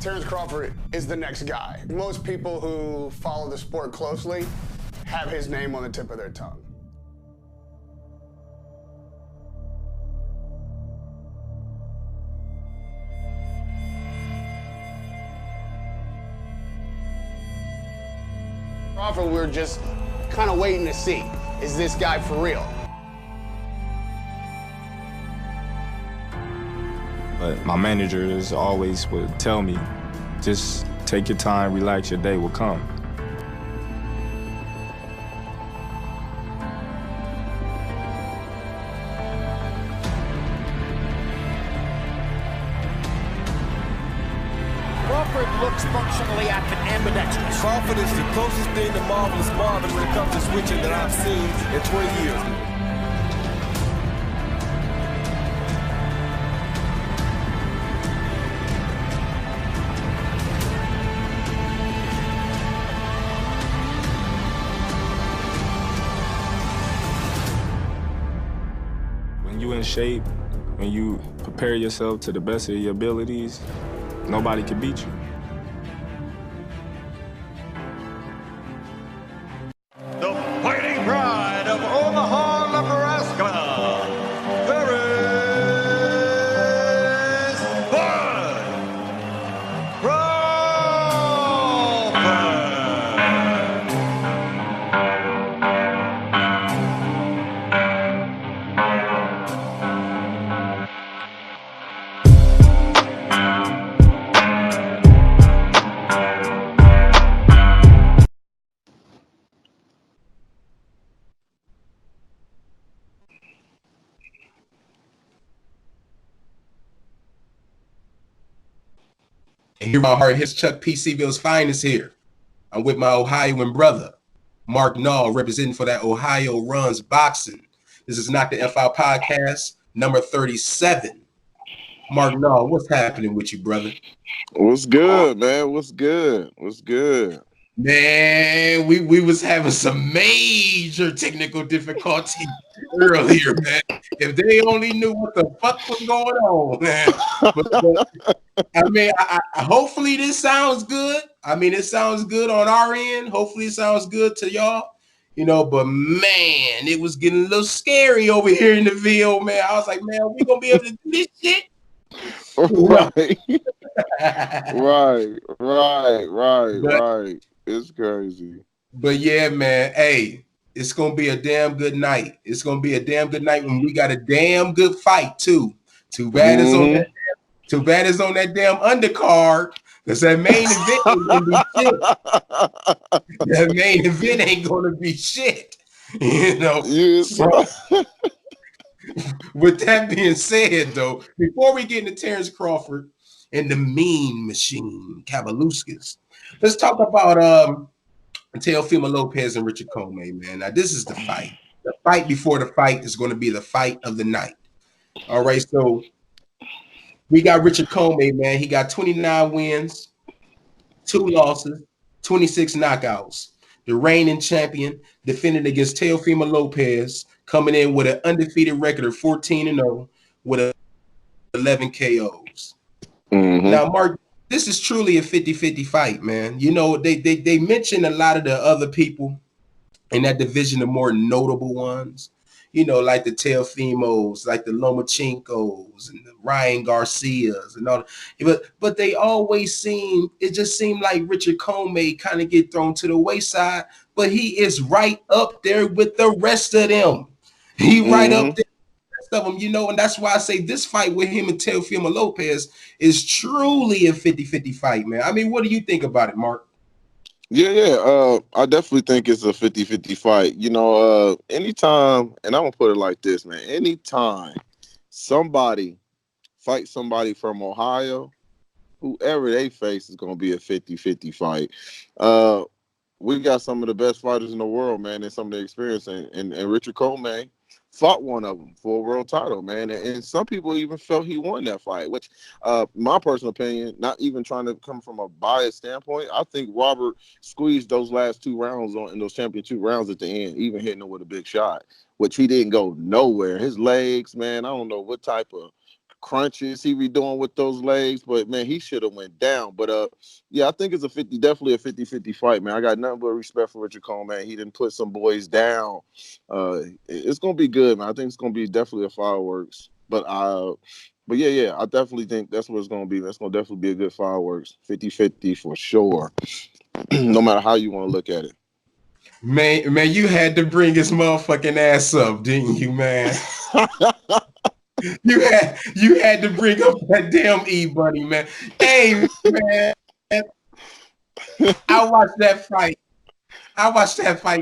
Terence Crawford is the next guy. Most people who follow the sport closely have his name on the tip of their tongue. Crawford, we're just kind of waiting to see, is this guy for real? But my managers always would tell me, just take your time, relax, your day will come. Crawford looks functionally ambidextrous. Crawford is the closest thing to Marvelous Marvin when it comes to switching that I've seen in 20 years. When you in shape, when you prepare yourself to the best of your abilities, nobody can beat you. The fighting pride of Omaha, Nebraska, Terence Bud Crawford. And here my heart hits Chuck P. C-Ville's finest here. I'm with my Ohioan brother, Mark Nall, representing for that Ohio Runs Boxing. This is Not the F Out podcast, number 37. Mark Nall, what's happening with you, brother? What's good, man? What's good? What's good? Man, we was having some major technical difficulty earlier, man. If they only knew what the fuck was going on, man. But, I mean, hopefully this sounds good. I mean, it sounds good on our end. Hopefully it sounds good to y'all. You know, but man, it was getting a little scary over here in the Ville, man. I was like, man, we gonna be able to do this shit? Right. right. It's crazy. But yeah, man, hey, it's gonna be a damn good night. It's gonna be a damn good night when we got a damn good fight too. Too bad it's on that. Too bad it's on that damn undercard, because that main event ain't gonna be shit. That main event ain't gonna be shit. You know. Yes. So, with that being said, though, before we get into Terence Crawford and the Mean Machine, Kavaluskas, let's talk about Teofimo Lopez and Richard Commey, man. Now, this is the fight. The fight before the fight is going to be the fight of the night. All right, so we got Richard Commey, man. He got 29 wins, 2 losses, 26 knockouts. The reigning champion defending against Teofimo Lopez, coming in with an undefeated record of 14-0 with 11 KOs. Now, Mark, this is truly a 50-50 fight, man. You know, they mentioned a lot of the other people in that division, the more notable ones, you know, like the Teofimos, like the Lomachinkos and the Ryan Garcias and all. But they always it just seemed like Richard Commey kind of get thrown to the wayside, but he is right up there with the rest of them. He right up there with the rest of them, you know, and that's why I say this fight with him and Teofimo Lopez is truly a 50-50 fight, man. I mean, what do you think about it, Mark? Yeah. I definitely think it's a 50-50 fight. You know, anytime, and I'm gonna put it like this, man. Anytime somebody fights somebody from Ohio, whoever they face is gonna be a 50-50 fight. We got some of the best fighters in the world, man, and some of the experience. And Richard Commey fought one of them for a world title, man. And some people even felt he won that fight, which, my personal opinion, not even trying to come from a biased standpoint, I think Robert squeezed those last 2 rounds in those championship rounds at the end, even hitting him with a big shot, which he didn't go nowhere. His legs, man, I don't know what type of crunches he be doing with those legs, but man, he should have went down. But yeah, I think it's definitely a 50-50 fight, man. I got nothing but respect for Richard Coleman, man. He didn't put some boys down. It's gonna be good, man. I think it's gonna be definitely a fireworks. But yeah, I definitely think that's what it's gonna be. That's gonna definitely be a good fireworks. 50-50 for sure. No matter how you want to look at it. Man, you had to bring his motherfucking ass up, didn't you, man? You had to bring up that damn E-Bunny, man. Hey, man. I watched that fight,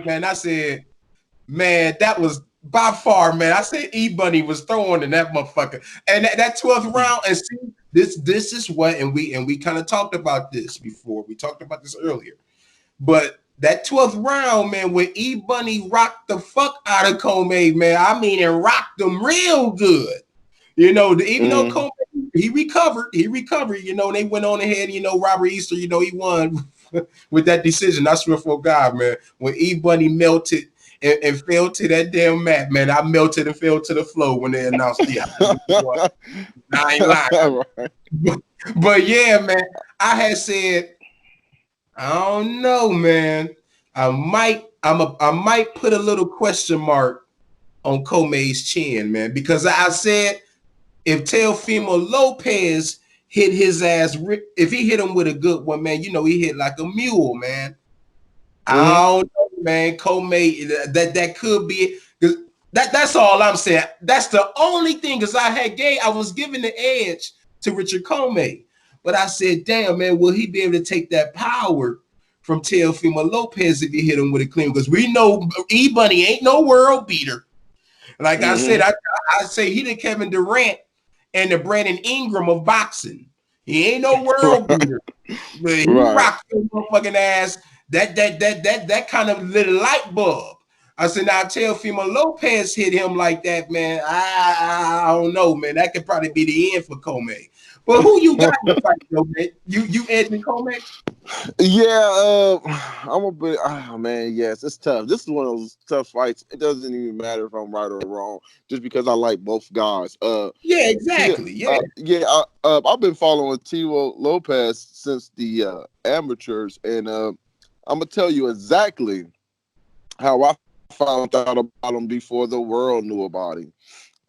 man. I said, man, that was by far, man. I said E-Bunny was throwing in that motherfucker. And that 12th round, and see, this is what, and we kind of talked about this before. We talked about this earlier. But that 12th round, man, when E-Bunny rocked the fuck out of Coleman, man, I mean, and rocked him real good. You know, even though Coleman, he recovered, you know, they went on ahead, you know, Robert Easter, you know, he won with that decision. I swear for God, man, when E-Bunny melted and fell to that damn mat, man, I melted and fell to the floor when they announced the I ain't lying. But yeah, man, I had said, I don't know, man. I might put a little question mark on Comay's chin, man, because I said if Teofimo Lopez hit his ass, if he hit him with a good one, man, you know, he hit like a mule, man. I don't know, man. Comay, that could be it. That's all I'm saying. That's the only thing, because I was giving the edge to Richard Comay. But I said, damn, man, will he be able to take that power from Teofimo Lopez if he hit him with a clean? Because we know E-Bunny ain't no world beater. Like I said, I say he the Kevin Durant and the Brandon Ingram of boxing. He ain't no world beater. But he rocks your motherfucking ass. That kind of little light bulb. I said, now Teofimo Lopez hit him like that, man. I don't know, man. That could probably be the end for Comay. But who you got in the fight, though, man? You edging Comay? Yeah, I'm a bit. Oh man, yes, it's tough. This is one of those tough fights. It doesn't even matter if I'm right or wrong, just because I like both guys. Yeah, exactly. Yeah, I've been following Tio Lopez since the amateurs, and I'm gonna tell you exactly how I found out about him before the world knew about him,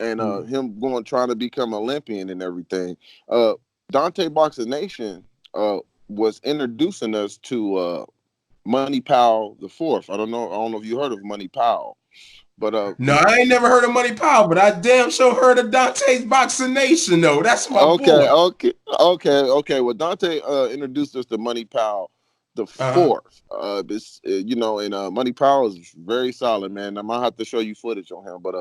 and him trying to become Olympian and everything. Dante Boxing Nation was introducing us to Money Powell the Fourth. I don't know if you heard of Money Powell, but no, I ain't never heard of Money Powell, but I damn sure heard of Dante's Boxing Nation, though. That's my boy. Okay. Well, Dante introduced us to Money Powell the Fourth. You know, and Money Powell is very solid, man. I might have to show you footage on him, but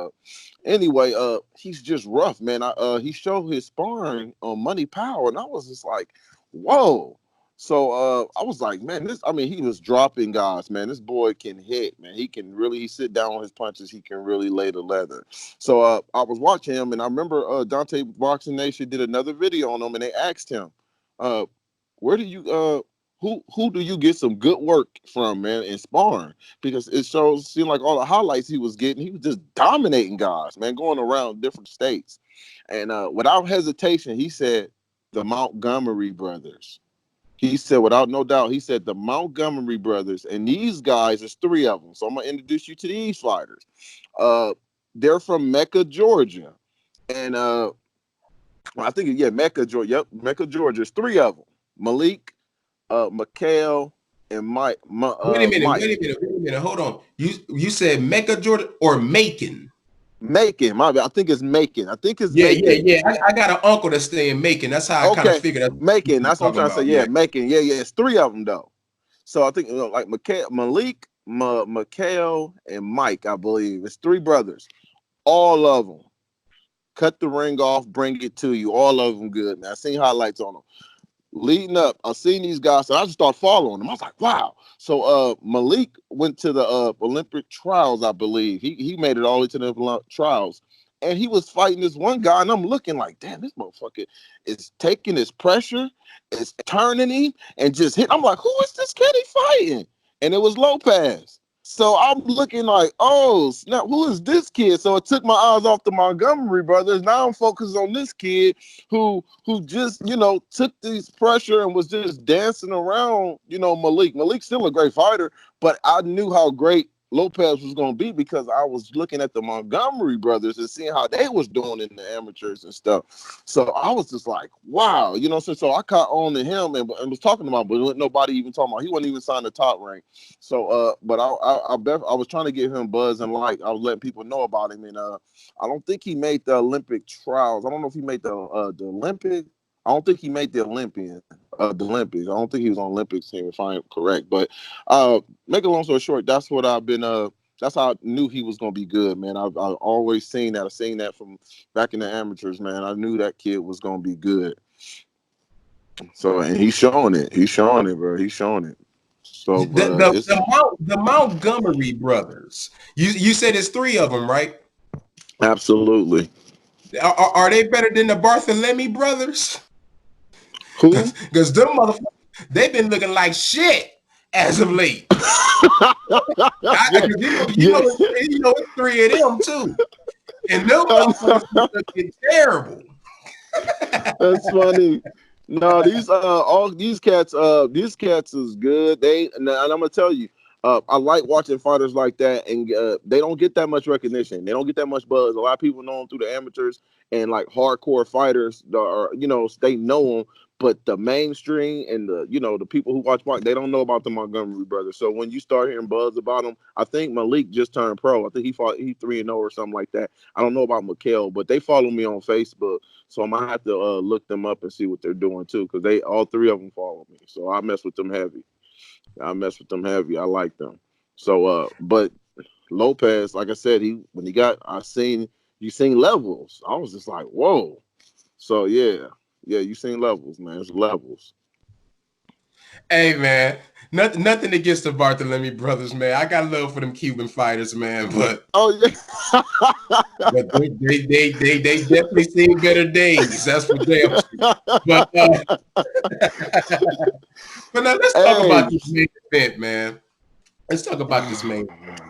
anyway, he's just rough, man. He showed his sparring on Money Powell, and I was just like, whoa. So I was like, man, he was dropping guys, man. This boy can hit, man. He sit down on his punches. He can really lay the leather. So I was watching him, and I remember Dante Boxing Nation did another video on him, and they asked him, where do you who do you get some good work from, man, in sparring? Because it seemed like all the highlights he was getting, he was just dominating guys, man, going around different states. And without hesitation, he said the Montgomery brothers. He said, without no doubt, he said the Montgomery brothers, and these guys, there's three of them. So I'm gonna introduce you to these fighters. They're from Mecca, Georgia, and I think Mecca, Georgia. Yep, Mecca, Georgia. There's three of them: Malik, Mikhail, and Mike. Wait a minute. Hold on. You said Mecca, Georgia, or Macon? Macon, my bad. I think it's Macon. Macon. Yeah. I got an uncle that's staying Macon. That's how I kind of figured out. Macon. That's what I'm trying to say. Yeah, Macon. Yeah. It's three of them though. So I think like Malik, Mikhail, and Mike. I believe it's three brothers. All of them cut the ring off, bring it to you. All of them good. Now I seen highlights on them. Leading up, I seen these guys, so I just started following them. I was like, wow. So Malik went to the Olympic trials, I believe. He made it all the way to the trials. And he was fighting this one guy, and I'm looking like, damn, this motherfucker is taking his pressure, is turning him, and just hit. I'm like, who is this kid he fighting? And it was Lopez. So I'm looking like, oh snap, who is this kid? So it took my eyes off the Montgomery brothers. Now I'm focused on this kid who just, took this pressure and was just dancing around, Malik. Malik's still a great fighter, but I knew how great Lopez was going to be because I was looking at the Montgomery brothers and seeing how they was doing in the amateurs and stuff. So I was just like, wow, so I caught on to him and was talking about, but nobody even talking about, he wasn't even signed the top rank. So, but I was trying to give him buzz and I was letting people know about him. And I don't think he made the Olympic trials. I don't know if he made the Olympic. I don't think he made the Olympics. I don't think he was on Olympics team, if I'm correct. But make a long story short, that's what I've been. That's how I knew he was gonna be good, man. I've always seen that. I've seen that from back in the amateurs, man. I knew that kid was gonna be good. So, and he's showing it. He's showing it, bro. He's showing it. So the Montgomery brothers. You said it's 3 of them, right? Absolutely. Are they better than the Bartholomew brothers? Who? Because them motherfuckers, they've been looking like shit as of late. It's 3 of them too, and them motherfuckers looking terrible. That's funny. No, all these cats is good. And I'm gonna tell you, I like watching fighters like that, and they don't get that much recognition. They don't get that much buzz. A lot of people know them through the amateurs and like hardcore fighters, they know them. But the mainstream and the people who watch Mark, they don't know about the Montgomery brothers. So when you start hearing buzz about them, I think Malik just turned pro. I think he 3-0 or something like that. I don't know about Mikhail, but they follow me on Facebook, so I'm gonna have to look them up and see what they're doing too, because all 3 of them follow me. So I mess with them heavy. I like them. So, but Lopez, like I said, you seen levels. I was just like, whoa. So yeah, you seen levels, man. It's levels. Hey, man, nothing against the Bartholomew brothers, man. I got love for them Cuban fighters, man. But but they definitely seen better days. That's for damn sure. But now let's talk about this main event, man. Let's talk about this main event.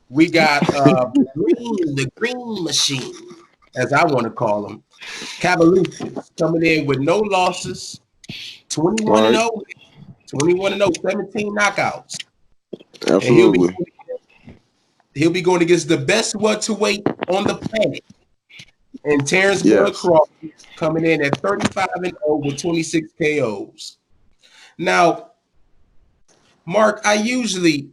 We got the green machine, as I want to call him, Cavalucci, coming in with no losses, 21-0, 17 knockouts. Absolutely. And he'll be going against the best welterweight on the planet. And Terence Bud Crawford coming in at 35-0 with 26 KOs. Now, Mark, I usually,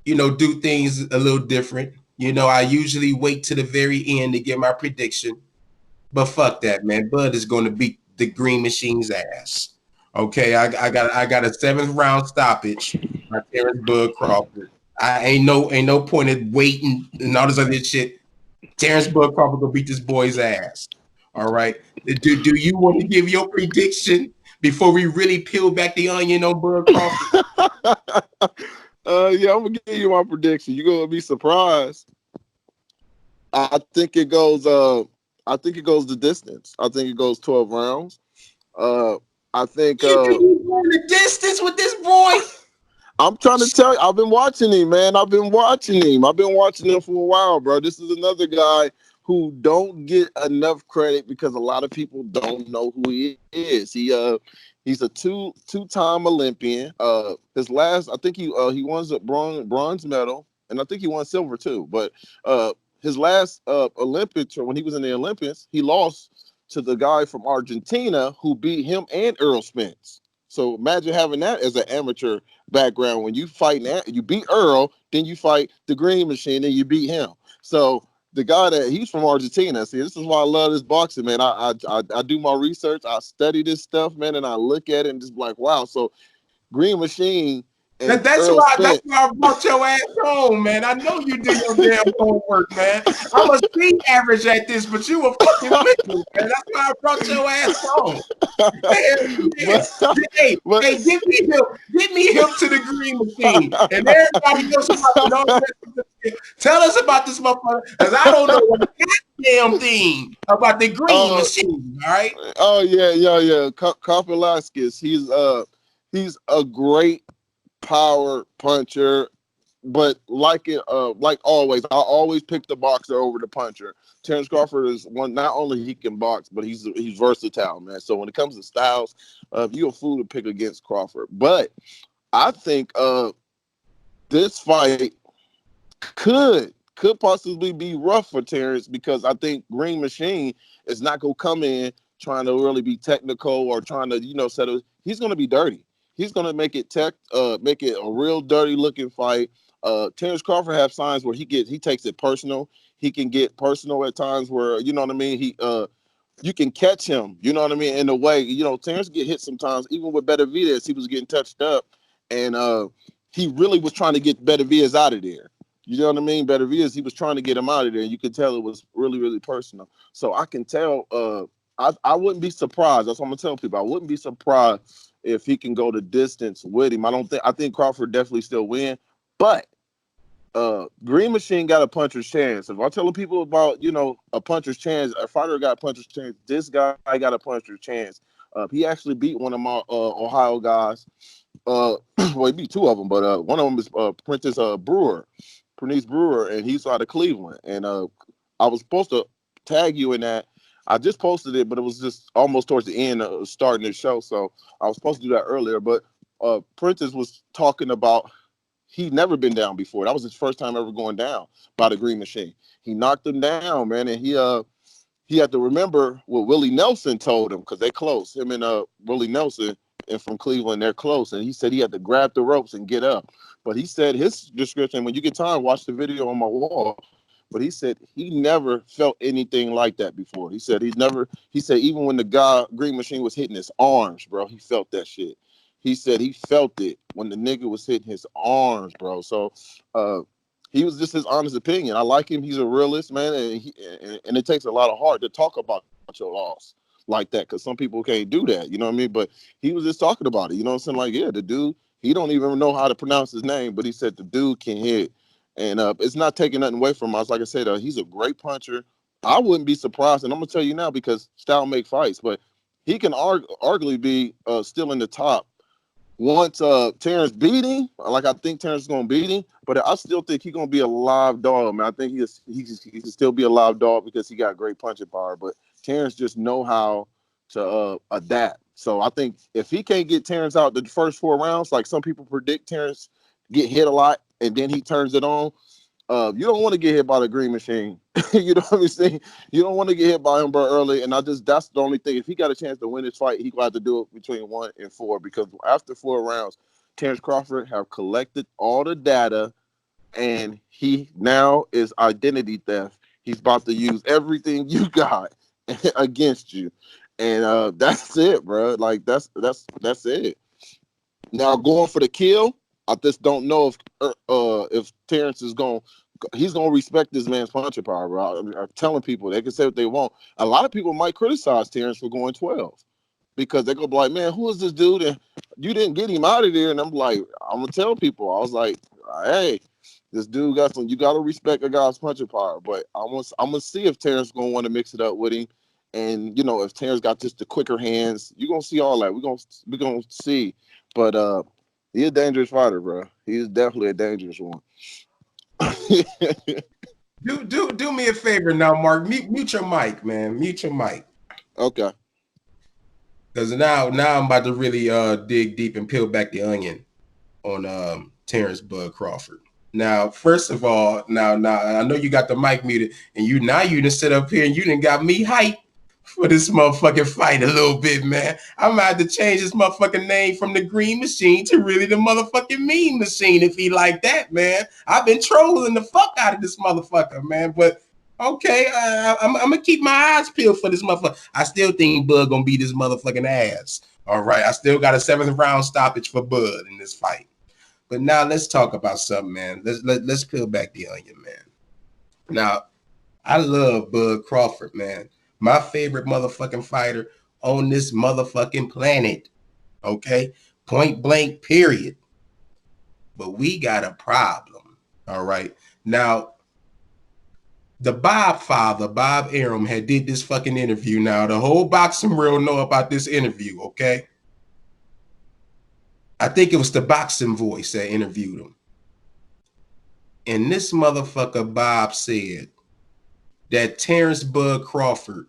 do things a little different. I usually wait to the very end to get my prediction. But fuck that, man. Bud is going to beat the Green Machine's ass. Okay, I got a 7th round stoppage by Terence Bud Crawford. I ain't no point in waiting and all this other shit. Terence Bud Crawford gonna beat this boy's ass. All right. Do you want to give your prediction before we really peel back the onion on Bud Crawford? Yeah, I'm gonna give you my prediction. You're gonna be surprised. I think it goes the distance. I think it goes 12 rounds. I think you going the distance with this boy. I'm trying to tell you, I've been watching him, man. I've been watching him for a while, bro. This is another guy who don't get enough credit because a lot of people don't know who he is. He's a two-time Olympian. His last, I think he won a bronze medal, and I think he won silver too. But his last Olympics, when he was in the Olympics, he lost to the guy from Argentina who beat him and Earl Spence. So imagine having that as an amateur background. When you fight, you beat Earl, then you fight the Green Machine, and you beat him. So the guy he's from Argentina. See, this is why I love this boxing, man. I do my research, I study this stuff, man, and I look at it and just like, wow. So Green Machine. That's why I brought your ass home, man. I know you do your damn homework, man. I'm a C average at this, but you a fucking victim, man. That's why I brought your ass home. Hey, get me him to the Green Machine, and everybody else. Tell us about this motherfucker, because I don't know a goddamn thing about the Green Machine. All right. Oh yeah. Velasquez. He's a great power puncher. but like it, like always, I always pick the boxer over the puncher. Terence Crawford is one. Not only he can box, but he's versatile, man. So when it comes to styles, you're a fool to pick against Crawford. But I think this fight could possibly be rough for Terence, because I think Green Machine is not gonna come in trying to really be technical or trying to settle. He's gonna be dirty. He's gonna make it make it a real dirty looking fight. Terence Crawford have signs where he takes it personal. He can get personal at times where, you know what I mean, you can catch him, you know what I mean, in a way. Terence get hit sometimes, even with Benavidez, he was getting touched up, and he really was trying to get Benavidez out of there. You know what I mean? Benavidez, he was trying to get him out of there, and you could tell it was really, really personal. So I can tell, I wouldn't be surprised. That's what I'm gonna tell people. I wouldn't be surprised if he can go the distance with him. I think Crawford definitely still win, but Green Machine got a puncher's chance. If I tell people about, a puncher's chance, a fighter got a puncher's chance, this guy got a puncher's chance. He actually beat one of my Ohio guys. Well, he beat two of them, but one of them is Prentice Brewer, and he's out of Cleveland. And I was supposed to tag you in that. I just posted it, but it was just almost towards the end of starting the show, so I was supposed to do that earlier. But Prentice was talking about he'd never been down before. That was his first time ever going down by the Green Machine. He knocked him down, man, and he had to remember what Willie Nelson told him, because they close. Him and Willie Nelson, and from Cleveland, they're close. And he said he had to grab the ropes and get up. But he said his description, when you get time, watch the video on my wall. But he said he never felt anything like that before. He said even when the Green Machine was hitting his arms, bro, he felt that shit. He said he felt it when the nigga was hitting his arms, bro. So he was just his honest opinion. I like him. He's a realist, man, and it takes a lot of heart to talk about your loss like that, because some people can't do that, you know what I mean? But he was just talking about it, you know what I'm saying? Like, yeah, the dude, he don't even know how to pronounce his name, but he said the dude can hit. And it's not taking nothing away from us. Like I said, he's a great puncher. I wouldn't be surprised, and I'm going to tell you now, because style make fights, but he can arguably be still in the top. Once Terence beat him, like I think Terence is going to beat him, but I still think he's going to be a live dog, man. I think he can still be a live dog because he got great punching power, but Terence just know how to adapt. So I think if he can't get Terence out the first 4 rounds, like some people predict Terence get hit a lot and then he turns it on, you don't want to get hit by the Green Machine. You know what I'm saying? You don't want to get hit by him early. And that's the only thing. If he got a chance to win this fight, he gonna have to do it between 1 and 4, because after 4 rounds, Terence Crawford have collected all the data, and he now is identity theft. He's about to use everything you got against you, and that's it, bro. Like that's it. Now going for the kill, I just don't know if Terence is he's gonna respect this man's punching power, bro. I'm telling people, they can say what they want. A lot of people might criticize Terence for going 12, because they're gonna be like, man, who is this dude? And you didn't get him out of there. And I'm like, I'm gonna tell people, I was like, hey, this dude got some. You gotta respect a guy's punching power. But I'm gonna see if Terence gonna want to mix it up with him. And if Terence got just the quicker hands, you're gonna see all that. We're gonna see. But he's a dangerous fighter, bro. He's definitely a dangerous one. Do me a favor now, Mark. Mute your mic, man. Mute your mic. Okay. Because now I'm about to really dig deep and peel back the onion on Terence Bud Crawford. Now, first of all, now I know you got the mic muted, and you done sit up here and you done got me hyped for this motherfucking fight a little bit, man. I'm gonna have to change this motherfucking name from the Green Machine to really the motherfucking Mean Machine if he like that, man. I've been trolling the fuck out of this motherfucker, man. But okay, I'm gonna keep my eyes peeled for this motherfucker. I still think Bud gonna beat this motherfucking ass. All right, I still got a 7th round stoppage for Bud in this fight. But now let's talk about something, man. Let's peel back the onion, man. Now, I love Bud Crawford, man. My favorite motherfucking fighter on this motherfucking planet. Okay? Point blank, period. But we got a problem. All right. Now, the Bob father, Bob Arum, had did this fucking interview. Now, the whole boxing world know about this interview, okay? I think it was the Boxing Voice that interviewed him. And this motherfucker Bob said that Terence Bud Crawford,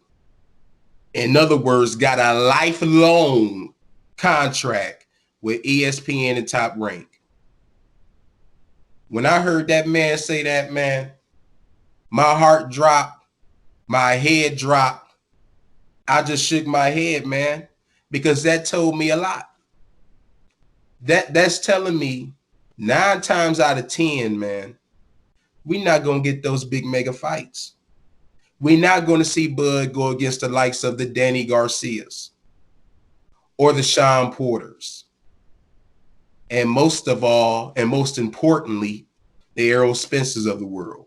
in other words, got a lifelong contract with ESPN and Top Rank. When I heard that man say that, man, my heart dropped, my head dropped. I just shook my head, man, because that told me a lot. That's telling me 9 times out of 10, man, we're not going to get those big mega fights. We're not going to see Bud go against the likes of the Danny Garcias or the Sean Porters. And most of all, and most importantly, the Errol Spencers of the world.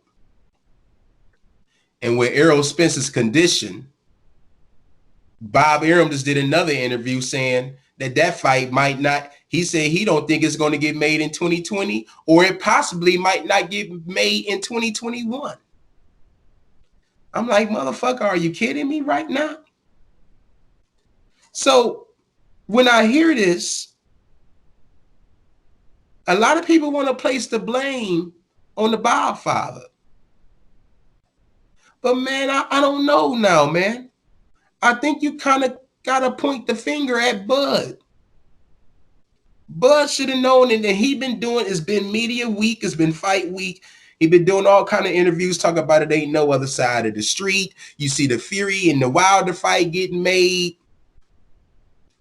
And with Errol Spencer's condition, Bob Arum just did another interview saying that fight might not, he said he don't think it's going to get made in 2020, or it possibly might not get made in 2021. I'm like, motherfucker, are you kidding me right now? So when I hear this, a lot of people want to place the blame on the Bob father. But man, I don't know now, man. I think you kind of got to point the finger at Bud. Bud should have known that he been doing, it's been media week, it's been fight week. He been doing all kind of interviews talking about it ain't no other side of the street. You see the Fury and the Wilder fight getting made.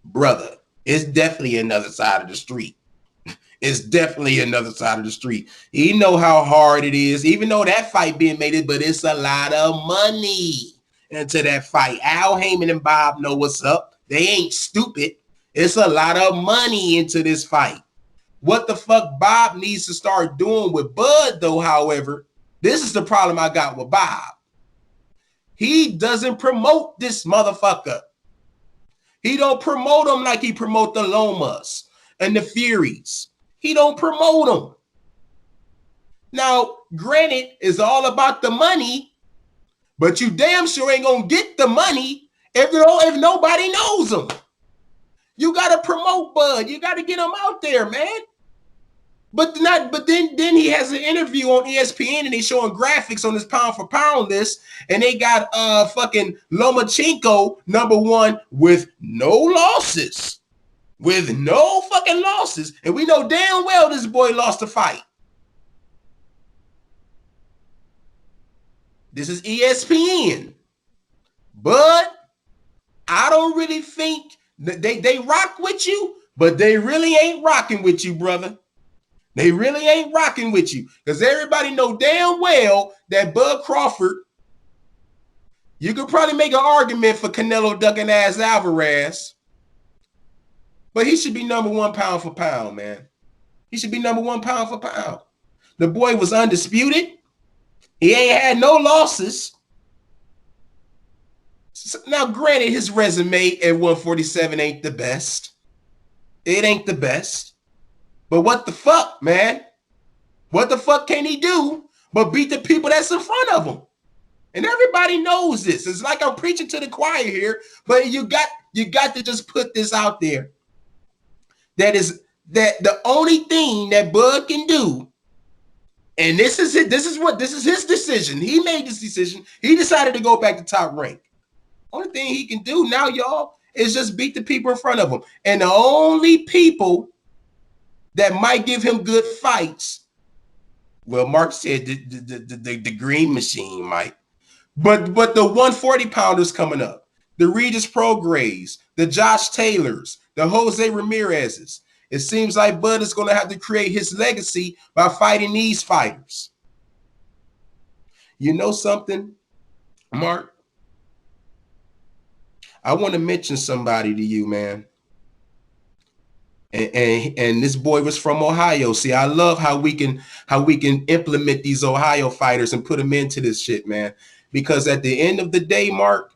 Brother, it's definitely another side of the street. It's definitely another side of the street. You know how hard it is, even though that fight being made, but it's a lot of money into that fight. Al Heyman and Bob know what's up. They ain't stupid. It's a lot of money into this fight. What the fuck Bob needs to start doing with Bud, though, however, this is the problem I got with Bob. He doesn't promote this motherfucker. He don't promote him like he promote the Lomas and the Furies. He don't promote them. Now, granted, it's all about the money, but you damn sure ain't gonna get the money if nobody knows him. You gotta promote Bud. You gotta get him out there, man. But then he has an interview on ESPN and they showing graphics on his pound for pound list, and they got fucking Lomachenko #1 with no losses. With no fucking losses. And we know damn well this boy lost a fight. This is ESPN. But I don't really think they rock with you, but they really ain't rocking with you, brother. They really ain't rocking with you. Because everybody know damn well that Bud Crawford, you could probably make an argument for Canelo ducking ass Alvarez. But he should be #1 pound for pound, man. He should be #1 pound for pound. The boy was undisputed. He ain't had no losses. So now, granted, his resume at 147 ain't the best. It ain't the best. But what the fuck, man? What the fuck can he do but beat the people that's in front of him? And everybody knows this. It's like I'm preaching to the choir here, but you got to just put this out there. That the only thing that Bud can do, and this is it. This is his decision. He made this decision. He decided to go back to Top Rank. Only thing he can do now, y'all, is just beat the people in front of him. And the only people that might give him good fights, well, Mark said the Green Machine might, but the 140 pounders coming up, the Regis Prograis, the Josh Taylors, the Jose Ramirez's. It seems like Bud is going to have to create his legacy by fighting these fighters. You know something, Mark? I want to mention somebody to you, man. And this boy was from Ohio. See, I love how we can implement these Ohio fighters and put them into this shit, man. Because at the end of the day, Mark,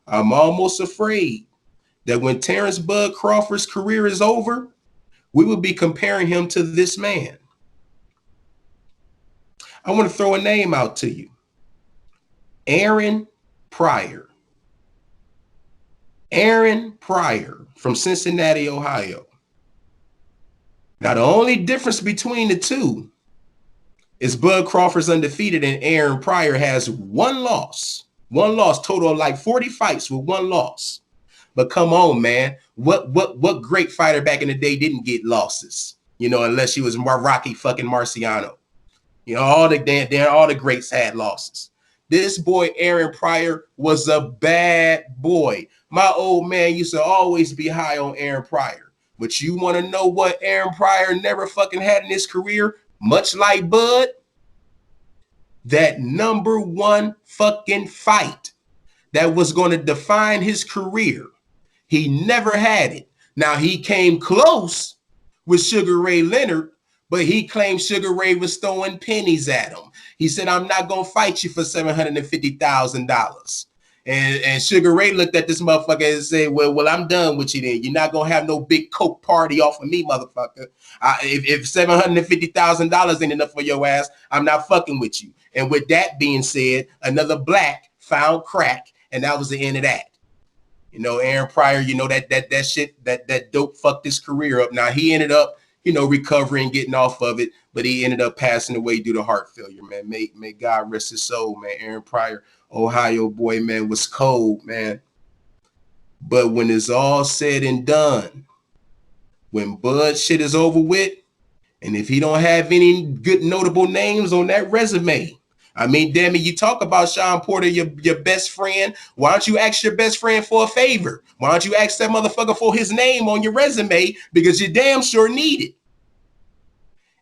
I'm almost afraid that when Terence Bud Crawford's career is over, we will be comparing him to this man. I want to throw a name out to you. Aaron Pryor. Aaron Pryor from Cincinnati, Ohio. Now, the only difference between the two is Bud Crawford's undefeated and Aaron Pryor has one loss. One loss, total of like 40 fights with one loss. But come on, man. What great fighter back in the day didn't get losses? You know, unless she was Rocky fucking Marciano. You know, all the greats had losses. This boy, Aaron Pryor, was a bad boy. My old man used to always be high on Aaron Pryor. But you want to know what Aaron Pryor never fucking had in his career? Much like Bud? That number one fucking fight that was going to define his career. He never had it. Now, he came close with Sugar Ray Leonard, but he claimed Sugar Ray was throwing pennies at him. He said, I'm not going to fight you for $750,000. And Sugar Ray looked at this motherfucker and said, well, I'm done with you then. You're not going to have no big coke party off of me, motherfucker. If $750,000 ain't enough for your ass, I'm not fucking with you. And with that being said, another black found crack, and that was the end of that. You know, Aaron Pryor, you know, that shit, that dope fucked his career up. Now, he ended up, you know, recovering, getting off of it, but he ended up passing away due to heart failure, man. May God rest his soul, man. Aaron Pryor, Ohio boy, man, was cold, man. But when it's all said and done, when Bud shit is over with, and if he don't have any good notable names on that resume, I mean, damn it, you talk about Sean Porter, your best friend. Why don't you ask your best friend for a favor? Why don't you ask that motherfucker for his name on your resume? Because you damn sure need it.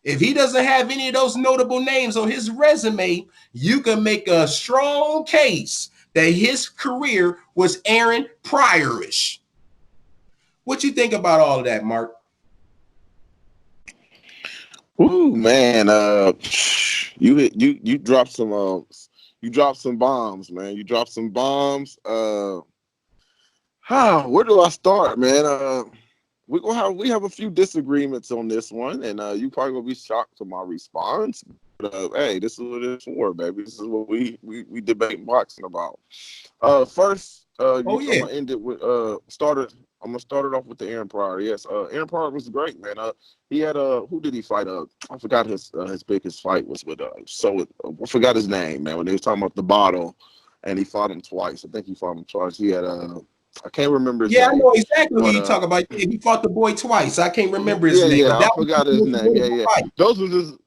If he doesn't have any of those notable names on his resume, you can make a strong case that his career was Aaron Pryor-ish. What you think about all of that, Mark? Ooh, man, you dropped some bombs, man. You dropped some bombs. Where do I start, man? We have a few disagreements on this one, and you probably gonna be shocked to my response. But hey, this is what it's for, baby. This is what we debate boxing about. First, I'm gonna end it with I'm gonna start it off with the Aaron Pryor. Yes, Aaron Pryor was great, man. He had who did he fight? I forgot his biggest fight was with I forgot his name, man. When they was talking about the bottle, and he fought him twice. I think he fought him twice. He had I can't remember his name. I know exactly who you talk about. Yeah, he fought the boy twice. I can't remember his name. Yeah, I forgot his name. Yeah. Those was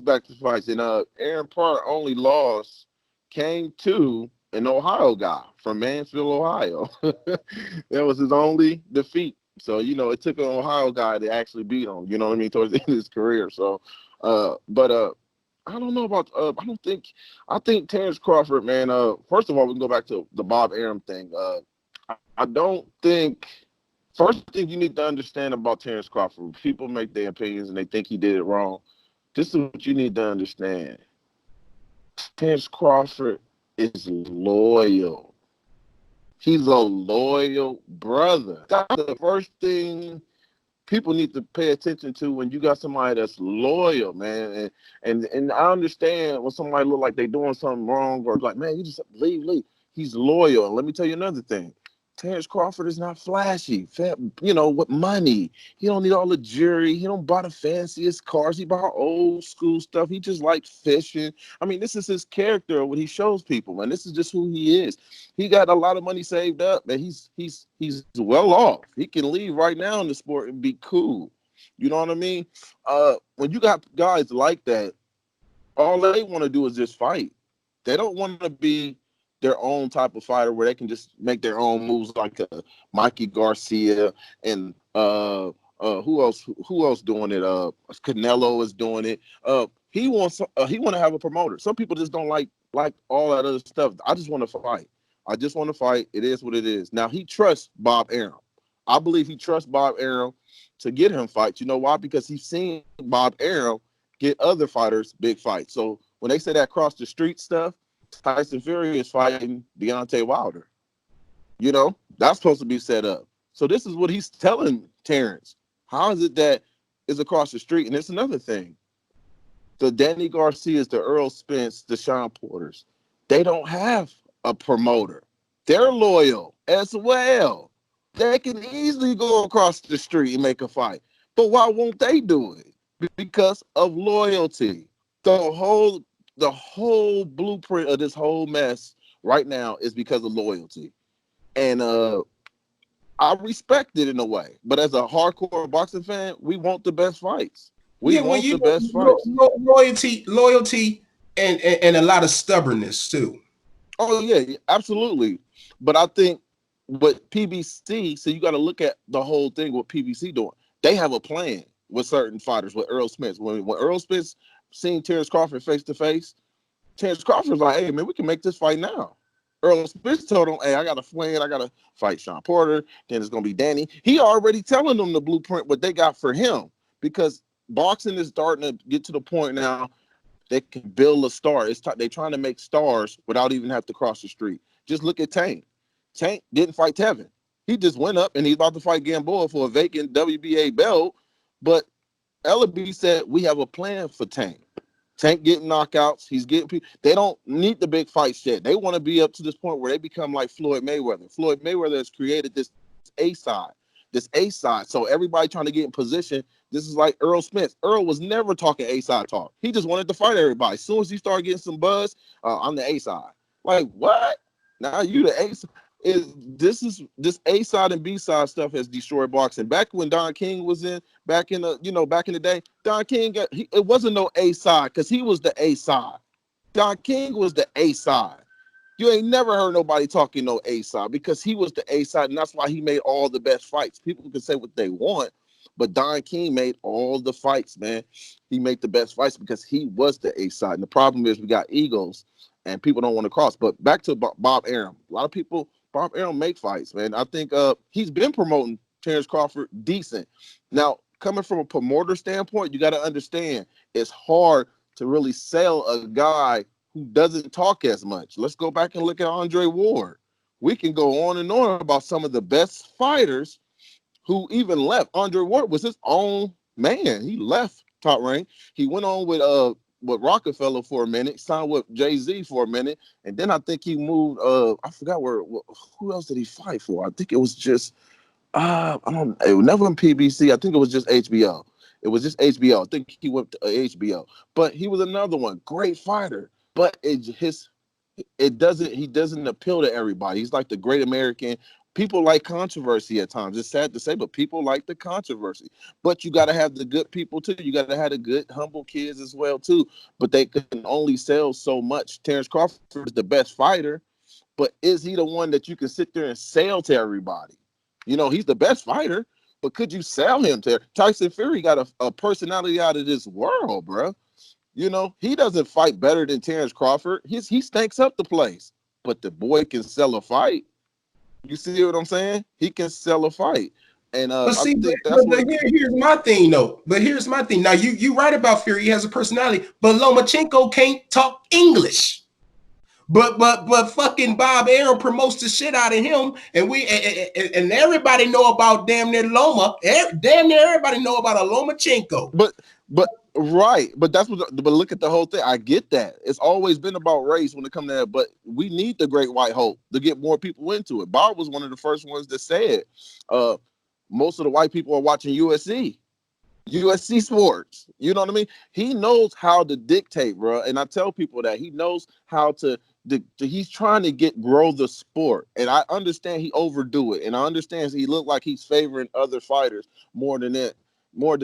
back to fights. And Aaron Pryor only loss came to an Ohio guy from Mansfield, Ohio. That was his only defeat. So, you know, it took an Ohio guy to actually beat him, you know what I mean, towards the end of his career. So, I don't know about, I think Terence Crawford, man, first of all, we can go back to the Bob Arum thing. I don't think, first thing you need to understand about Terence Crawford, people make their opinions and they think he did it wrong. This is what you need to understand. Terence Crawford is loyal. He's a loyal brother. That's the first thing people need to pay attention to when you got somebody that's loyal, man. And I understand when somebody look like they doing something wrong or like, man, you just leave. He's loyal. And let me tell you another thing. Terence Crawford is not flashy, you know, with money. He don't need all the jewelry. He don't buy the fanciest cars. He buy old school stuff. He just likes fishing. I mean, this is his character, what he shows people, man. This is just who he is. He got a lot of money saved up, man. He's well off. He can leave right now in the sport and be cool. You know what I mean? When you got guys like that, all they want to do is just fight. They don't want to be their own type of fighter where they can just make their own moves like Mikey Garcia and who else doing it? Canelo is doing it. He want to have a promoter. Some people just don't like all that other stuff. I just want to fight. It is what it is. Now he trusts Bob Arum. I believe he trusts Bob Arum to get him fights. You know why? Because he's seen Bob Arum get other fighters big fights. So when they say that cross the street stuff, Tyson Fury is fighting Deontay Wilder. You know, that's supposed to be set up. So this is what he's telling Terrence. How is it that it's across the street? And it's another thing. The Danny Garcias, the Earl Spence, the Sean Porters, they don't have a promoter. They're loyal as well. They can easily go across the street and make a fight. But why won't they do it? Because of loyalty. the whole blueprint of this whole mess right now is because of loyalty. And I respect it in a way. But as a hardcore boxing fan, we want the best fights. We Yeah, well, want the best fights. loyalty, and a lot of stubbornness too. Oh yeah, absolutely. But I think what PBC, so you got to look at the whole thing. What PBC doing? They have a plan with certain fighters. With Earl Smith, when Earl Smith seen Terence Crawford face to face, Terence Crawford's like, "Hey man, we can make this fight now." Earl Smith told him, "Hey, I got a plan. I got to fight Sean Porter. Then it's gonna be Danny." He already telling them the blueprint what they got for him because boxing is starting to get to the point now. They can build a star. They're trying to make stars without even have to cross the street. Just look at Tank. Tank didn't fight Tevin. He just went up and he's about to fight Gamboa for a vacant WBA belt. But Ellaby said, we have a plan for Tank. Tank getting knockouts. He's getting people. They don't need the big fights yet. They want to be up to this point where they become like Floyd Mayweather. Floyd Mayweather has created this A side. So everybody trying to get in position. This is like Earl Smith. Earl was never talking A side talk. He just wanted to fight everybody. As soon as he started getting some buzz, I'm the A side. Like what? Now you the A side. This A side and B side stuff has destroyed boxing. Back when Don King was back in the day, Don King it wasn't no A side because he was the A side. Don King was the A side. You ain't never heard nobody talking no A side because he was the A side, and that's why he made all the best fights. People can say what they want, but Don King made all the fights, man. He made the best fights because he was the A side. And the problem is we got egos, and people don't want to cross. But back to Bob Arum. A lot of people, Bob Arum make fights, man. I think he's been promoting Terence Crawford decent. Now, coming from a promoter standpoint, you got to understand it's hard to really sell a guy who doesn't talk as much. Let's go back and look at Andre Ward. We can go on and on about some of the best fighters who even left. Andre Ward was his own man. He left Top Rank. He went on with Rockefeller for a minute, signed with Jay-Z for a minute, and then I think he moved. I forgot who else did he fight for? I think it was just it was never in PBC. I think it was just HBO. It was just HBO. I think he went to HBO. But he was another one, great fighter. But he doesn't appeal to everybody. He's like the great American. People like controversy at times. It's sad to say, but people like the controversy. But you got to have the good people too. You got to have the good, humble kids as well too. But they can only sell so much. Terence Crawford is the best fighter, but is he the one that you can sit there and sell to everybody? You know, he's the best fighter, but could you sell him to Tyson Fury? Got a personality out of this world, bro. You know, he doesn't fight better than Terence Crawford. He stinks up the place, but the boy can sell a fight. You see what I'm saying? He can sell a fight. And But see, I think here's my thing though. But here's my thing. Now you right about Fury. He has a personality, but Lomachenko can't talk English. But fucking Bob Arum promotes the shit out of him, and everybody know about damn near Loma. Damn near everybody know about a Lomachenko. But right, but look at the whole thing. I get that. It's always been about race when it comes to that, but we need the Great White Hope to get more people into it. Bob was one of the first ones that said most of the white people are watching USC sports. You know what I mean? He knows how to dictate, bro. And I tell people that he knows how to he's trying to grow the sport. And I understand he overdo it. And I understand he looked like he's favoring other fighters more than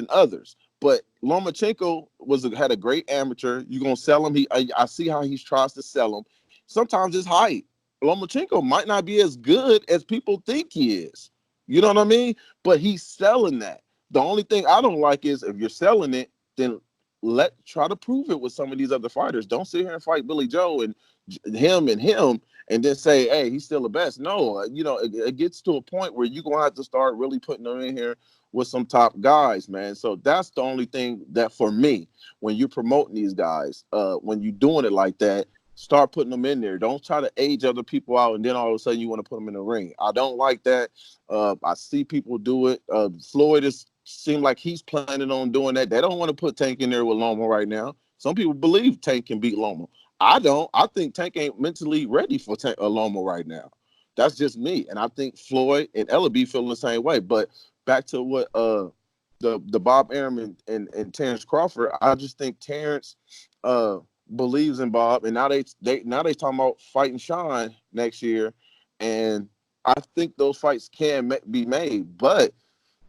others. But Lomachenko had a great amateur. You're gonna sell him. I see how he tries to sell him. Sometimes it's height. Lomachenko might not be as good as people think he is. You know what I mean? But he's selling that. The only thing I don't like is if you're selling it, then try to prove it with some of these other fighters. Don't sit here and fight Billy Joe and him and then say, hey, he's still the best. No, you know, it gets to a point where you're gonna have to start really putting them in here with some top guys, man. So that's the only thing that for me, when you're promoting these guys, when you're doing it like that, start putting them in there. Don't try to age other people out and then all of a sudden you want to put them in the ring. I don't like that. I see people do it. Floyd seemed like he's planning on doing that. They don't want to put Tank in there with Loma right now. Some people believe Tank can beat Loma. I don't. I think Tank ain't mentally ready for Loma right now. That's just me. And I think Floyd and Ellaby feeling the same way. But back to what the Bob Arum and Terence Crawford, I just think Terence believes in Bob, and now they talking about fighting Sean next year, and I think those fights can be made, but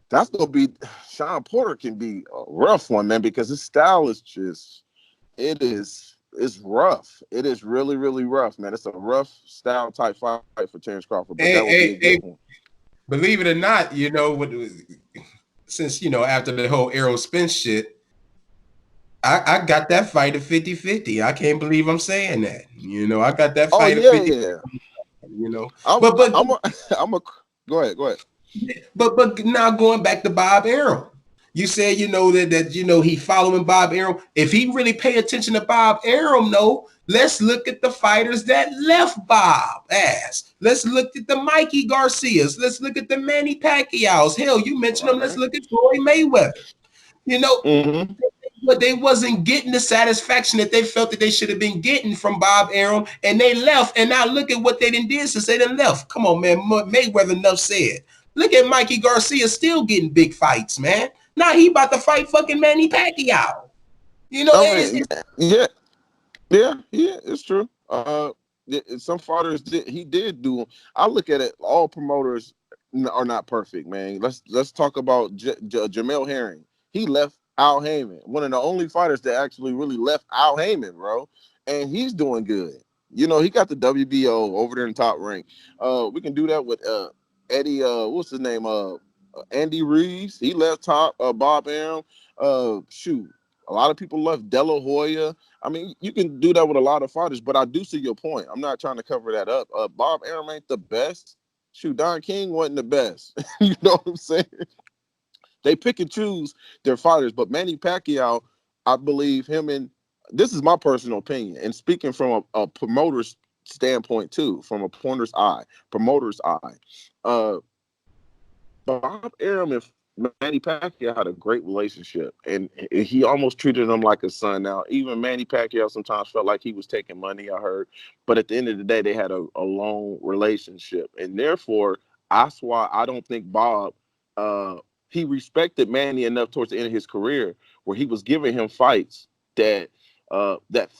that's gonna be Sean Porter can be a rough one, man, because his style is just it's rough. It is really, really rough, man. It's a rough style type fight for Terence Crawford, but that would be a good one. Believe it or not, since after the whole Errol Spence shit, I got that fight at 50-50. I can't believe I'm saying that. I got that fight at 50. Yeah. Go ahead. But now going back to Bob Arum, you said that he following Bob Arum. If he really pay attention to Bob Arum, let's look at the fighters that left Bob ass. Let's look at the Mikey Garcias. Let's look at the Manny Pacquiao's. Hell, you mentioned them. Let's look at Floyd Mayweather. But they wasn't getting the satisfaction that they felt that they should have been getting from Bob Arum, and they left. And now look at what they done did since they done left. Come on, man. Mayweather enough said. Look at Mikey Garcia still getting big fights, man. Now he about to fight fucking Manny Pacquiao. Yeah, it's true. Some fighters he did do. I look at it. All promoters are not perfect, man. Let's talk about Jamel Herring. He left Al Heyman, one of the only fighters that actually really left Al Heyman, bro, and he's doing good. He got the WBO over there in Top Rank. We can do that with Eddie. What's his name? Andy Reeves. He left Bob Arum. A lot of people left De La Hoya. I mean, you can do that with a lot of fighters, but I do see your point. I'm not trying to cover that up. Bob Arum ain't the best. Don King wasn't the best. You know what I'm saying? They pick and choose their fighters, but Manny Pacquiao, I believe him in. This is my personal opinion, and speaking from a promoter's standpoint too, from a promoter's eye. Bob Arum and Manny Pacquiao had a great relationship, and he almost treated him like a son. Now, even Manny Pacquiao sometimes felt like he was taking money, I heard, but at the end of the day, they had a long relationship, and therefore, that's why I don't think Bob. He respected Manny enough towards the end of his career where he was giving him fights that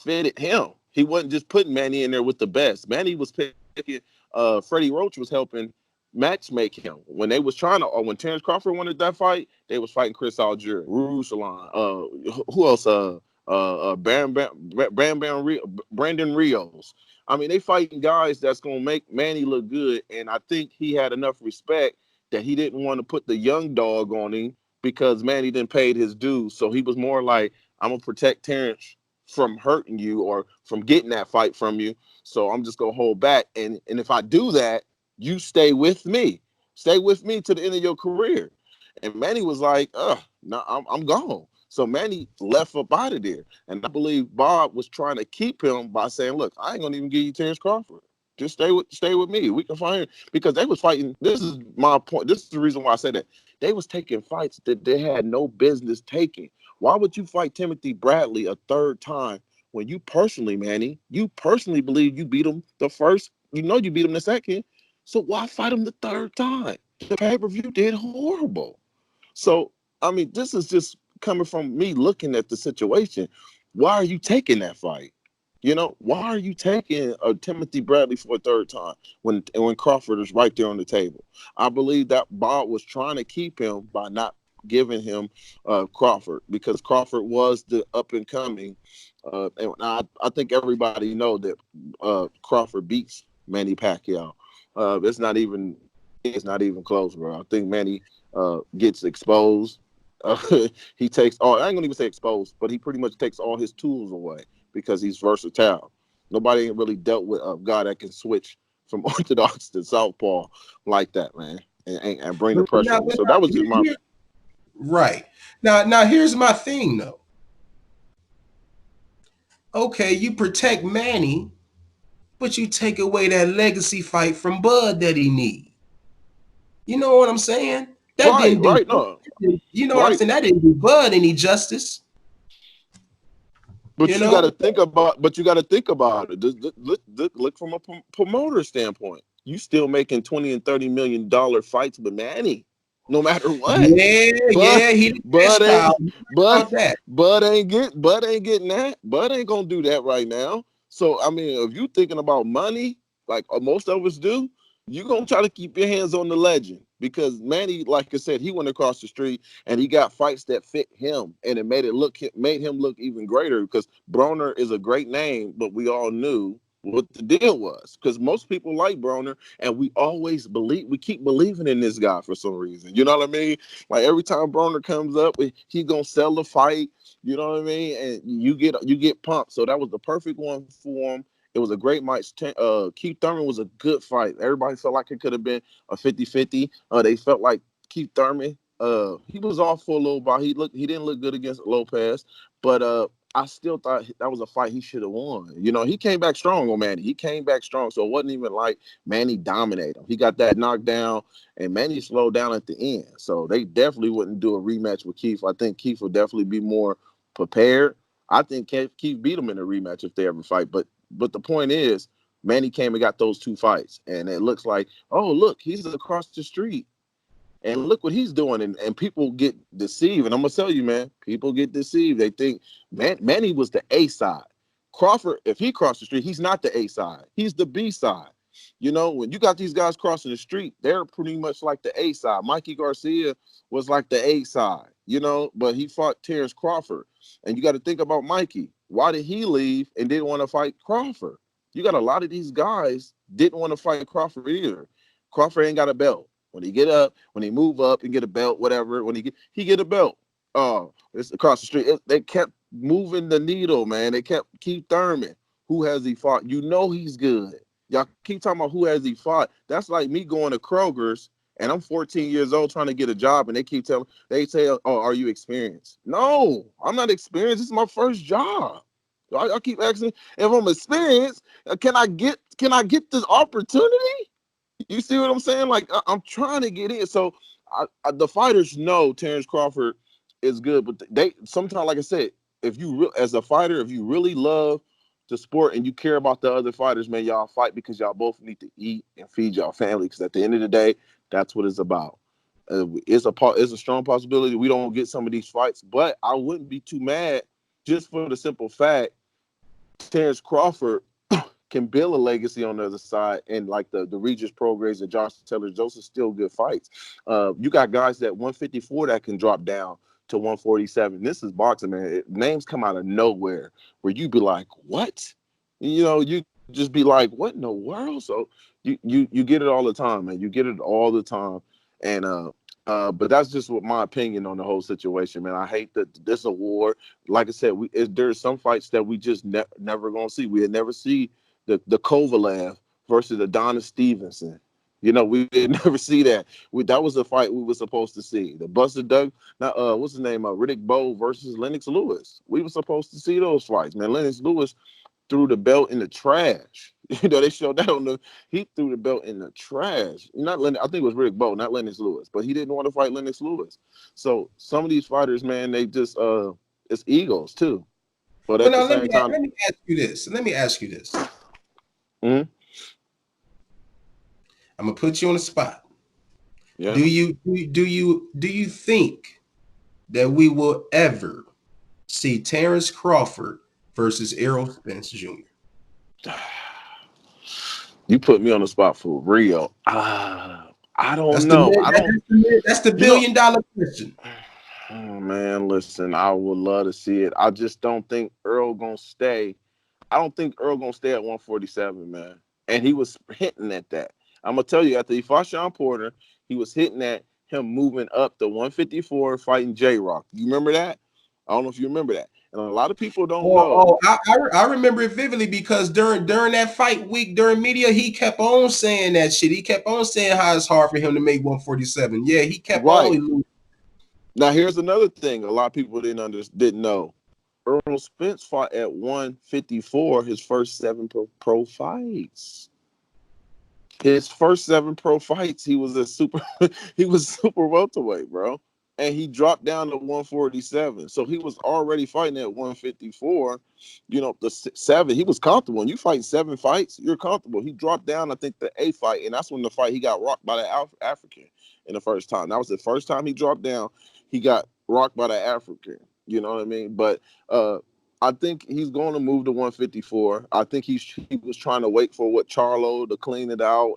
fitted him. He wasn't just putting Manny in there with the best. Manny was picking. Freddie Roach was helping matchmake him when they was trying to. Or when Terence Crawford wanted that fight, they was fighting Chris Algier, Ruslan. Who else? Brandon Rios. I mean, they fighting guys that's gonna make Manny look good, and I think he had enough respect that he didn't want to put the young dog on him because Manny didn't pay his dues. So he was more like, I'm going to protect Terence from hurting you or from getting that fight from you. So I'm just going to hold back. And if I do that, you stay with me. Stay with me to the end of your career. And Manny was like, no, I'm gone. So Manny left up out of there. And I believe Bob was trying to keep him by saying, look, I ain't going to even give you Terence Crawford. Just stay with me. We can fight him because they was fighting. This is my point. This is the reason why I said that. They was taking fights that they had no business taking. Why would you fight Timothy Bradley a third time when you personally, Manny, believe you beat him the first? You beat him the second. So why fight him the third time? The pay-per-view did horrible. So, I mean, this is just coming from me looking at the situation. Why are you taking that fight? Why are you taking Timothy Bradley for a third time when Crawford is right there on the table? I believe that Bob was trying to keep him by not giving him Crawford because Crawford was the up and coming. And I think everybody know that Crawford beats Manny Pacquiao. It's not even close, bro. I think Manny gets exposed. He takes all. I ain't gonna even say exposed, but he pretty much takes all his tools away. Because he's versatile. Nobody ain't really dealt with a guy that can switch from orthodox to southpaw like that, man, and bring the pressure. So that was just my right. Now here's my thing though. Okay, you protect Manny, but you take away that legacy fight from Bud that he need. You know what I'm saying? That didn't do. No. You know what I'm saying? That didn't do Bud any justice. But you got to think about. it. Look from a promoter standpoint. You still making $20 and $30 million fights with Manny. no matter what. Yeah, he the best style. About that. Bud ain't getting that. Bud ain't gonna do that right now. So I mean, if you thinking about money, like most of us do, you gonna try to keep your hands on the legend because Manny, like I said, he went across the street and he got fights that fit him, and it made him look even greater because Broner is a great name, but we all knew what the deal was because most people like Broner, and we keep believing in this guy for some reason. You know what I mean? Like every time Broner comes up, he gonna sell the fight. You know what I mean? And you get pumped. So that was the perfect one for him. It was a great match. Keith Thurman was a good fight. Everybody felt like it could have been a 50-50. They felt like Keith Thurman, he was off for a little while. He didn't look good against Lopez, but I still thought that was a fight he should have won. You know, he came back strong on Manny. He came back strong, so it wasn't even like Manny dominated him. He got that knockdown, and Manny slowed down at the end. So they definitely wouldn't do a rematch with Keith. I think Keith would definitely be more prepared. I think Keith beat him in a rematch if they ever fight. But the point is, Manny came and got those two fights, and it looks like, oh, look, he's across the street. And look what he's doing, and people get deceived. And I'm gonna tell you, man, people get deceived. They think Manny was the A side. Crawford, if he crossed the street, he's not the A side. He's the B side. You know, when you got these guys crossing the street, they're pretty much like the A side. Mikey Garcia was like the A side, you know, but he fought Terence Crawford. And you got to think about Mikey. Why did he leave and didn't want to fight Crawford? You got a lot of these guys didn't want to fight Crawford either. Crawford ain't got a belt. When he move up and get a belt, whatever, when he get a belt. It's across the street. They kept moving the needle, man. They kept Keith Thurman. Who has he fought? You know he's good. Y'all keep talking about who has he fought. That's like me going to Kroger's and I'm 14 years old trying to get a job, and they say, oh, are you experienced? No, I'm not experienced. This is my first job. I keep asking if I'm experienced. Can I get this opportunity? You see what I'm saying? Like, I'm trying to get in. So the fighters know Terence Crawford is good, but they sometimes, like I said, as a fighter, if you really love the sport and you care about the other fighters, man, y'all fight because y'all both need to eat and feed y'all family. Because at the end of the day, that's what it's about. It's a strong possibility we don't get some of these fights, but I wouldn't be too mad just for the simple fact Terence Crawford can build a legacy on the other side, and like the Regis Prograis and Josh Taylor, those are still good fights. You got guys at 154 that can drop down to 147. This is boxing, man. Names come out of nowhere where you be like, what? You know, you just be like, what in the world? So you get it all the time, man. You get it all the time. And but that's just what my opinion on the whole situation, man. I hate that this award. Like I said, there's some fights that we just never gonna see. We'll never see the Kovalev versus Adonis Stevenson. You know, we did never see that. That was a fight we were supposed to see. The Buster Doug, what's his name? Riddick Bowe versus Lennox Lewis. We were supposed to see those fights, man. Lennox Lewis threw the belt in the trash. You know, they showed that he threw the belt in the trash. I think it was Riddick Bowe, not Lennox Lewis, but he didn't want to fight Lennox Lewis. So some of these fighters, man, they just it's egos too. But at the same time, let me ask you this. Mm-hmm. I'm gonna put you on the spot. Yeah. Do you think that we will ever see Terence Crawford versus Errol Spence Jr.? You put me on the spot for real. I don't know. That's the $1 billion question. Oh man, listen, I would love to see it. I just don't think Earl gonna stay. I don't think Earl gonna stay at 147, man. And he was hinting at that. I'm gonna tell you, after he fought Sean Porter, he was hitting at him moving up to 154, fighting J-Rock. You remember that? I don't know if you remember that. And a lot of people don't know. I remember it vividly because during that fight week during media, he kept on saying that shit. He kept on saying how it's hard for him to make 147. Yeah, he kept on losing. Now here's another thing a lot of people didn't know. Earl Spence fought at 154 his first 7 pro fights. His first 7 pro fights, he was super welterweight, bro. And he dropped down to 147. So he was already fighting at 154. You know, the 7, he was comfortable. When you fight 7 fights, you're comfortable. He dropped down, I think, the 8th fight, and that's when the fight he got rocked by the African. in the first time. That was the first time he dropped down. He got rocked by the African. You know what I mean? But I think he's going to move to 154. I think he was trying to wait for what Charlo to clean it out,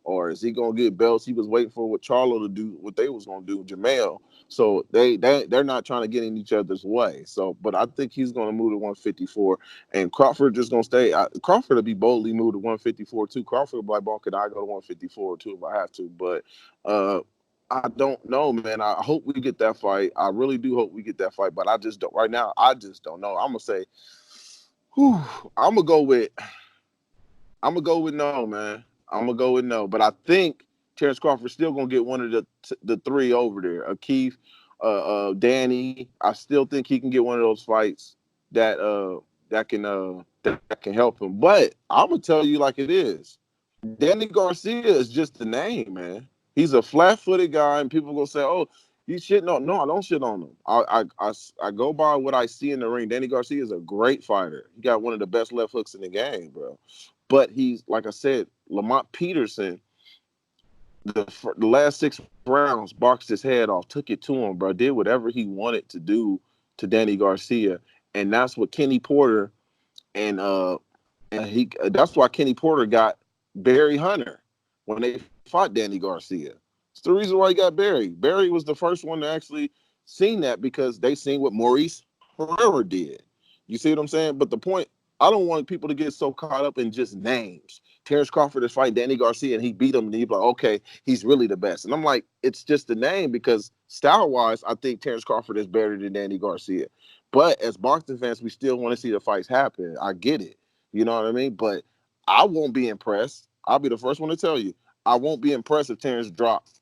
or is he going to get belts? He was waiting for what Charlo to do, what they was going to do, Jamel. So they're not trying to get in each other's way. So, but I think he's going to move to 154, and Crawford just going to stay. Crawford will be boldly moved to 154 too. Crawford will be like, "Ball, could I go to 154 too if I have to?" But I don't know, man. I hope we get that fight. I really do hope we get that fight, but I just don't. Right now, I just don't know. I'm gonna say, I'm gonna go with no, man. I'm gonna go with no. But I think Terence Crawford's still gonna get one of the three over there. Keith, Danny. I still think he can get one of those fights that can help him. But I'm gonna tell you like it is. Danny Garcia is just the name, man. He's a flat-footed guy, and people gonna say, "Oh, you shitting on?" No, I don't shit on him. I go by what I see in the ring. Danny Garcia is a great fighter. He got one of the best left hooks in the game, bro. But he's, like I said, Lamont Peterson. The last 6 rounds, boxed his head off, took it to him, bro. Did whatever he wanted to do to Danny Garcia, and that's what Kenny Porter and that's why Kenny Porter got Barry Hunter when they fought Danny Garcia. It's the reason why he got Barry. Barry was the first one to actually seen that because they seen what Maurice Herrera did. You see what I'm saying? But the point, I don't want people to get so caught up in just names. Terence Crawford is fighting Danny Garcia and he beat him, and he's like, okay, he's really the best. And I'm like, it's just the name, because style-wise, I think Terence Crawford is better than Danny Garcia. But as boxing fans, we still want to see the fights happen. I get it. You know what I mean? But I won't be impressed. I'll be the first one to tell you. I won't be impressed if Terence drops.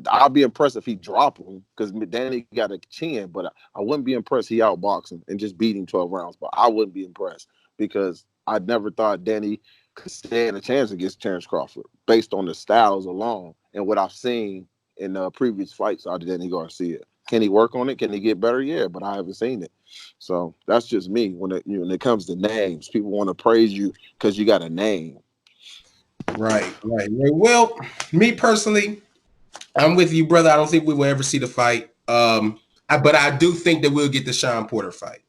I'll be impressed if he drop him, because Danny got a chin, but I wouldn't be impressed he outboxed him and just beat him 12 rounds. But I wouldn't be impressed, because I never thought Danny could stand a chance against Terence Crawford based on the styles alone and what I've seen in previous fights out of Danny Garcia. Can he work on it? Can he get better? Yeah, but I haven't seen it. So that's just me. When it comes to names, people want to praise you because you got a name. Right. Well, me personally, I'm with you, brother. I don't think we will ever see the fight. But I do think that we'll get the Sean Porter fight.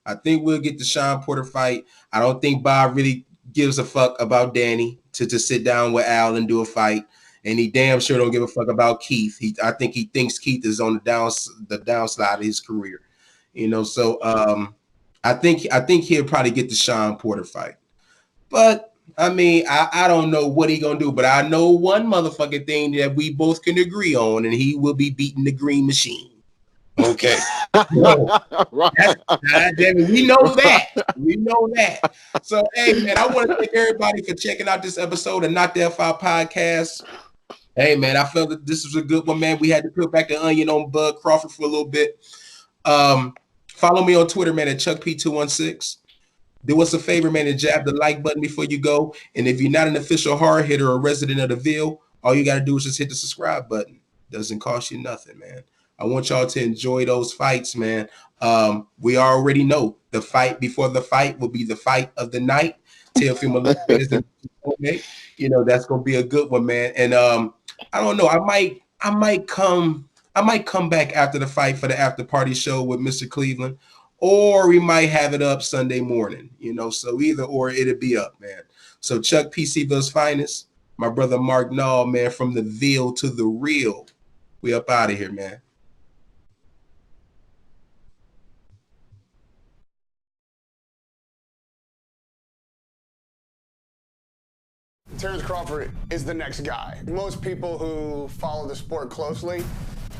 I think we'll get the Sean Porter fight. I don't think Bob really gives a fuck about Danny to sit down with Al and do a fight. And he damn sure don't give a fuck about Keith. I think he thinks Keith is on the downside of his career. You know, so I think he'll probably get the Sean Porter fight. But I mean, I don't know what he gonna do, but I know one motherfucking thing that we both can agree on, and he will be beating the Green Machine. Okay. No. Right. Damn it, we know that. We know that. So, hey, man, I want to thank everybody for checking out this episode of Not That Far Podcast. Hey, man, I felt that this was a good one, man. We had to peel back the onion on Bud Crawford for a little bit. Follow me on Twitter, man, at ChuckP216. Do us a favor, man, and jab the like button before you go. And if you're not an official hard hitter or resident of the Ville, all you got to do is just hit the subscribe button. Doesn't cost you nothing, man. I want y'all to enjoy those fights, man. We already know the fight before the fight will be the fight of the night. Teofimo Lopez, you know, that's gonna be a good one, man. And I don't know. I might come back after the fight for the after party show with Mr. Cleveland, or we might have it up Sunday morning. You know, so either or it'll be up, man. So Chuck P. C-Ville's finest, my brother Mark Nall, man, from the Ville to the real. We up out of here, man. Terence Crawford is the next guy. Most people who follow the sport closely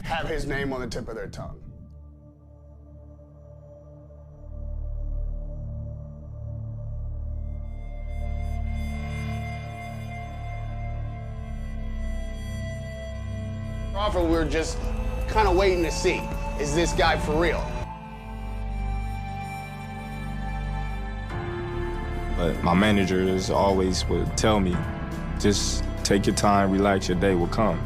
have his name on the tip of their tongue. Crawford, we're just kind of waiting to see, is this guy for real? But my managers always would tell me, just take your time, relax, your day will come.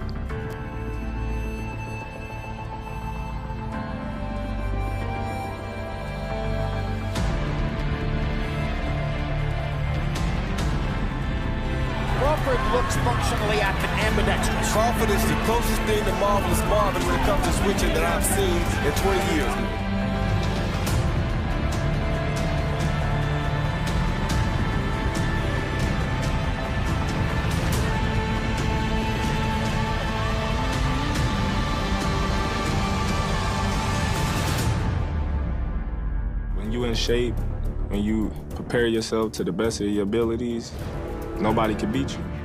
Crawford looks functionally ambidextrous. Crawford is the closest thing to Marvelous Marvin when it comes to switching that I've seen in 20 years. When you in shape, when you prepare yourself to the best of your abilities, nobody can beat you.